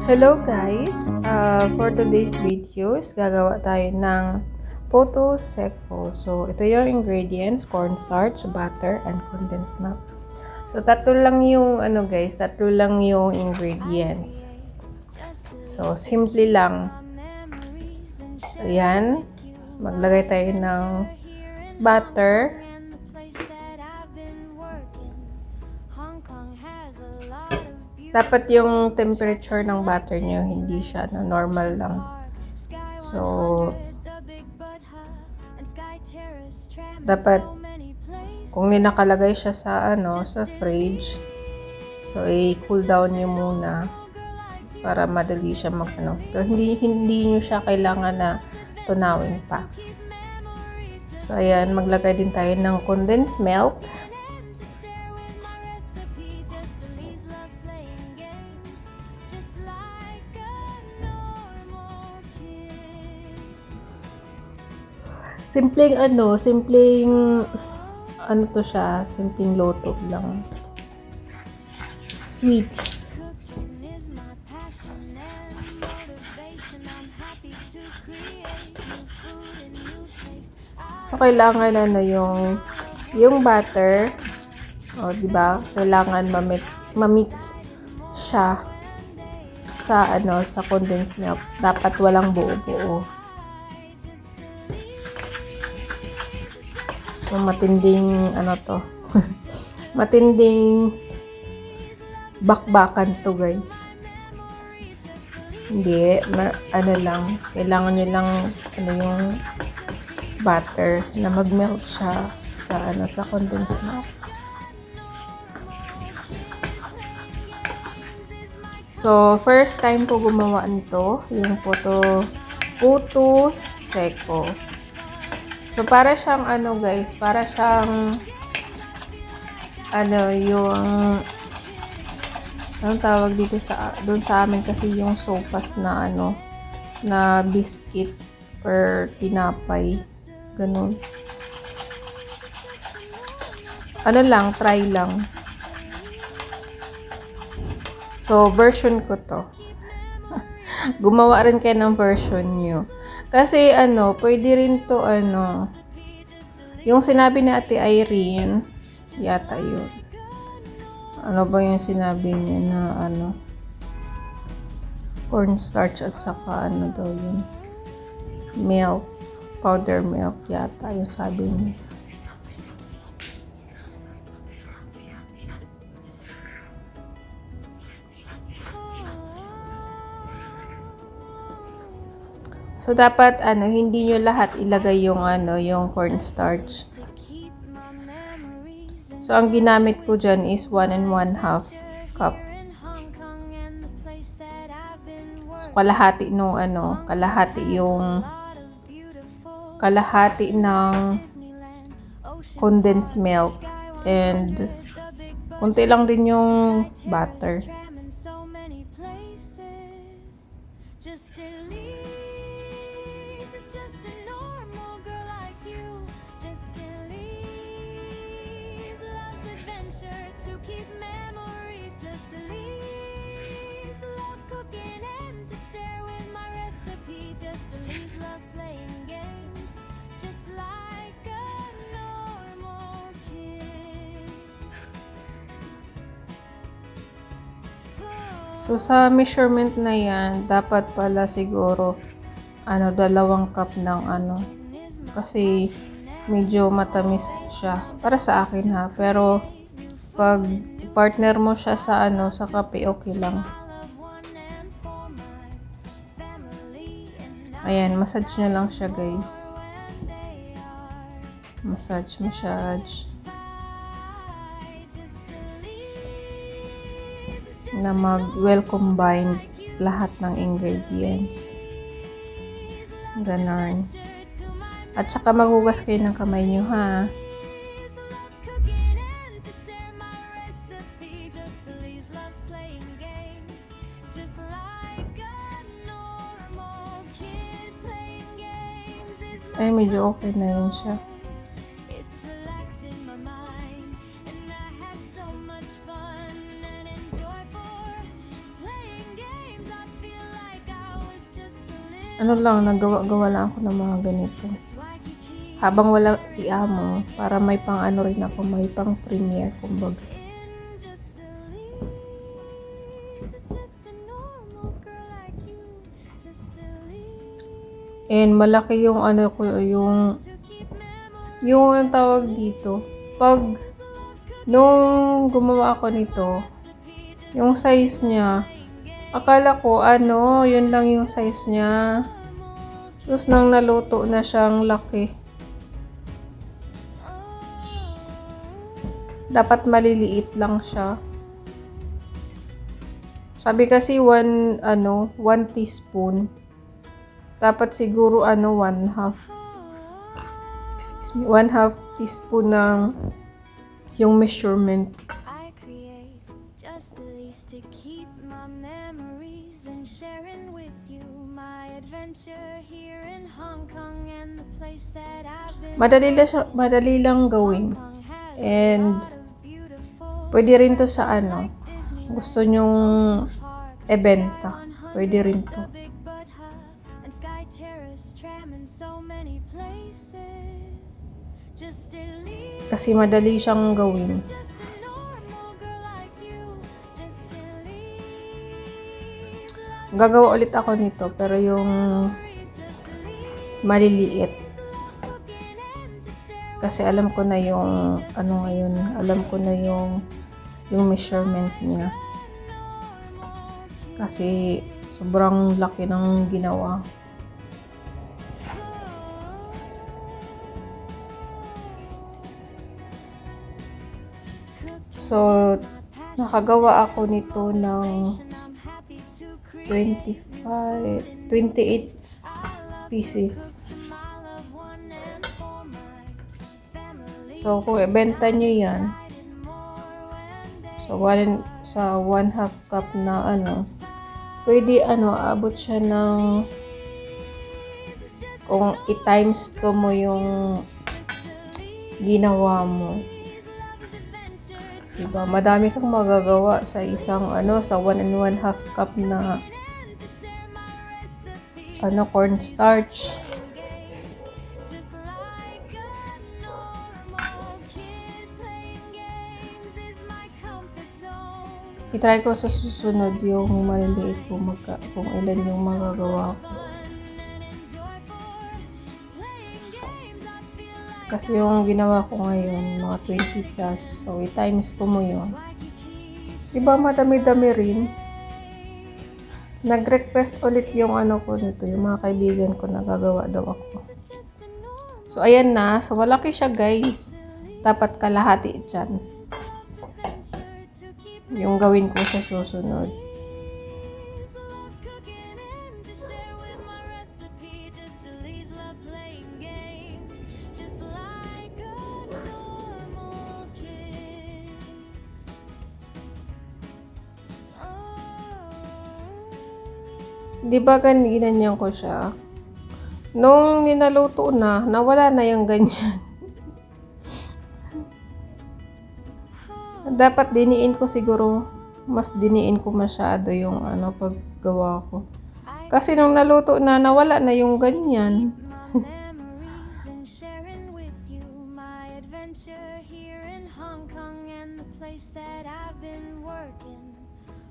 Hello guys! For today's videos, gagawa tayo ng Poto Secco. So, ito yung ingredients, cornstarch, butter, and condensed milk. So, tatlo lang yung ingredients. So, simple lang. So, yan. Maglagay tayo ng butter. Dapat yung temperature ng butter nyo, hindi siya normal lang. So, dapat kung nakalagay siya sa sa fridge, so i-cool down nyo muna para madali siya Pero hindi nyo siya kailangan na tunawin pa. So, ayan, maglagay din tayo ng condensed milk. Simpleng to siya, simpleng luto lang. Sweets. So, kailangan yung butter, di ba? Kailangan ma-mix siya sa condensed milk. Dapat walang buo-buo. So, matinding matinding bakbakan to, guys. Hindi, lang, kailangan nyo lang yung butter na mag-melt siya sa condensed milk. So, first time ko gumawa nito, yung Poto Secco. So, para siyang guys, para siyang yung anong tawag dito doon sa amin kasi yung sopas na na biscuit or tinapay, ganun. Try lang. So, version ko to. Gumawa rin kayo ng version nyo. Kasi pwede rin to yung sinabi ni Ate Irene, yata yun. Ano ba yung sinabi niya na cornstarch at saka daw yun, milk, powder milk yata yung sabi niya. So, dapat hindi nyo lahat ilagay yung yung cornstarch. So, ang ginamit ko dyan is 1 1/2 cup. So, kalahati ng condensed milk and kunti lang din yung butter. So, sa measurement na yan, dapat pala siguro 2 cup ng kasi medyo matamis siya para sa akin ha, pero pag partner mo siya sa sa kape, okay lang. Ayan, massage nyo lang siya, guys. Massage. Na well combined lahat ng ingredients. Ganon. At saka maghugas kayo ng kamay nyo, ha. Ay, medyo okay na yun siya. ano lang, nagawa-gawa lang ako ng mga ganito. Habang wala si amo, para may pang ano rin ako, may pang premiere, kumbaga. And malaki yung ano ko, yung ang tawag dito. Pag, nung gumawa ako nito, yung size niya, akala ko, yun lang yung size niya. Tapos nang naluto na siyang laki. Dapat maliliit lang siya. Sabi kasi 1 teaspoon. Dapat siguro 1/2. Excuse me, 1/2 teaspoon ng yung measurement. I create just the least to keep my memories and sharing with you my adventure here in Hong Kong and the place that I've been. Madali lang gawin. And pwede rin to sa gusto nyong ebenta. Pwede rin to. Kasi madali siyang gawin. Gagawa ulit ako nito, pero yung maliliit. Kasi alam ko na yung alam ko na yung measurement niya. Kasi sobrang laki ng ginawa. So, nakagawa ako nito ng 28 pieces. So, kung ibenta nyo yan, so, sa 1/2 cup na pwede abot siya ng, kung i-times to mo yung ginawa mo. Diba? Madami kang magagawa sa isang sa 1 1/2 cup na cornstarch. I-try ko sa susunod yung maliliit kung ilan yung magagawa ko. Kasi yung ginawa ko ngayon, mga 20 plus. So, i-times 2 mo yun. Diba madami-dami rin? Nag-request ulit yung ko nito, yung mga kaibigan ko na gagawa daw ako. So, ayan na. So, malaki siya, guys. Dapat kalahati dyan. Yung gawin ko sa susunod. Di ba ginanyan ko siya? Nung ninaluto na, nawala na yung ganyan. Dapat diniin ko siguro, mas diniin ko masyado yung paggawa ko. Kasi nung naluto na, nawala na yung ganyan.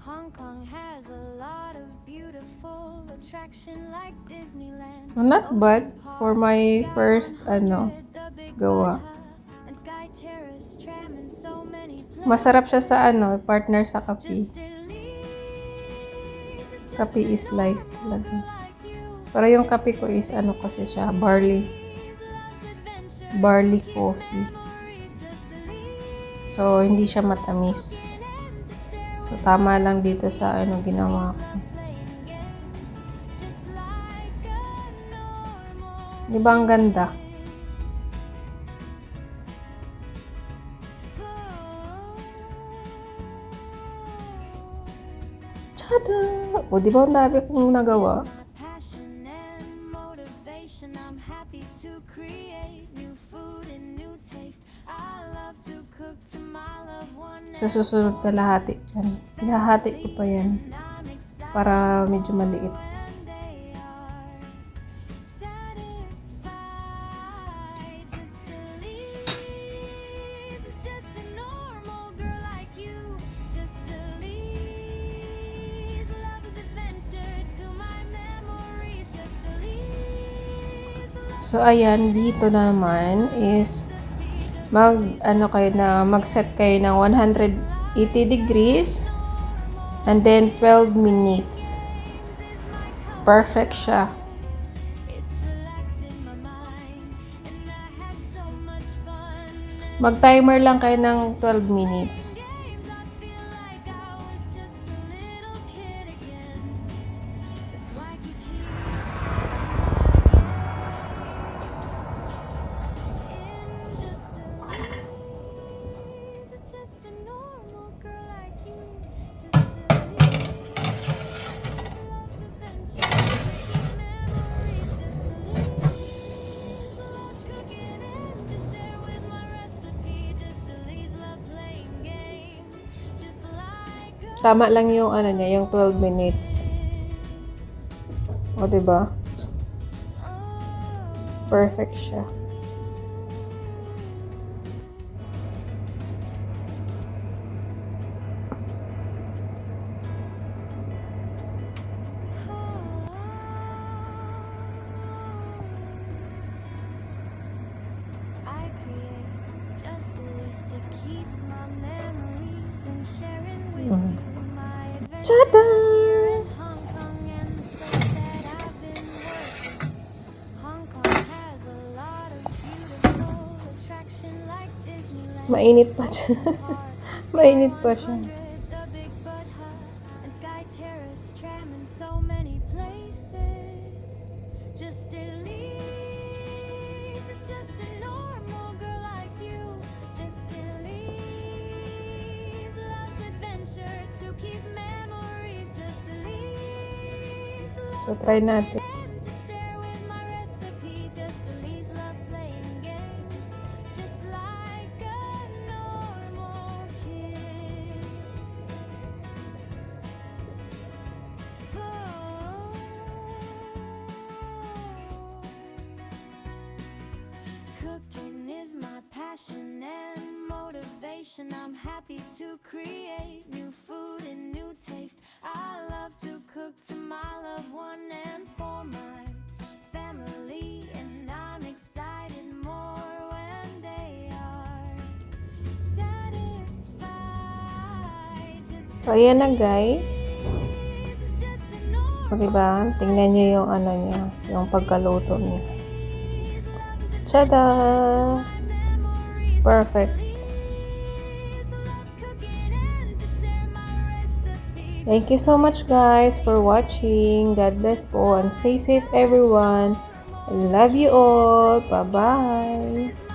Hong Kong has a lot of beautiful attraction like Disneyland. So not bad for my first gawa. Masarap siya sa partner sa kape. Kape is life talaga. Pero yung kape ko is kasi siya, barley coffee. So hindi siya matamis. So, tama lang dito sa ginawa ko. Di ba ang ganda? Tada! O, di ba ang dami kong nagawa? Sa susunod kalahati dyan. Ihahati ko pa yan. Para medyo maliit. So, ayan, dito naman is mag-set kayo ng 180 degrees and then 12 minutes. Perfect siya. Mag-timer lang kayo ng 12 minutes. Tama lang yung yung 12 minutes. O, diba? Perfect siya. I create just the least to keep my memories and sharing with you my adventure here in Hong Kong and the place that I've been working. Hong Kong has a lot of beautiful attraction like Disneyland. Mainit pa siya. Mainit pa siya. The Big Bud Hut and Sky Terrace tram and so many places. Just Elise is just a normal girl like you. Just Elise loves adventure to keep memories. Just Elise So, try natin. to share with my recipe. Just Elise love playing games. Just like a normal kid. Cooking is my passion and motivation. I'm happy to create new food and new taste. I love to cook to my loved one and for my family, and I'm excited more when they are satisfied. Just So, ayan na guys. this is just a normal. O, diba? Tingnan nyo yung niya. Yung pagkaluto niya. Tada! Perfect. Thank you so much guys for watching. God bless po and stay safe everyone. I love you all. Bye-bye.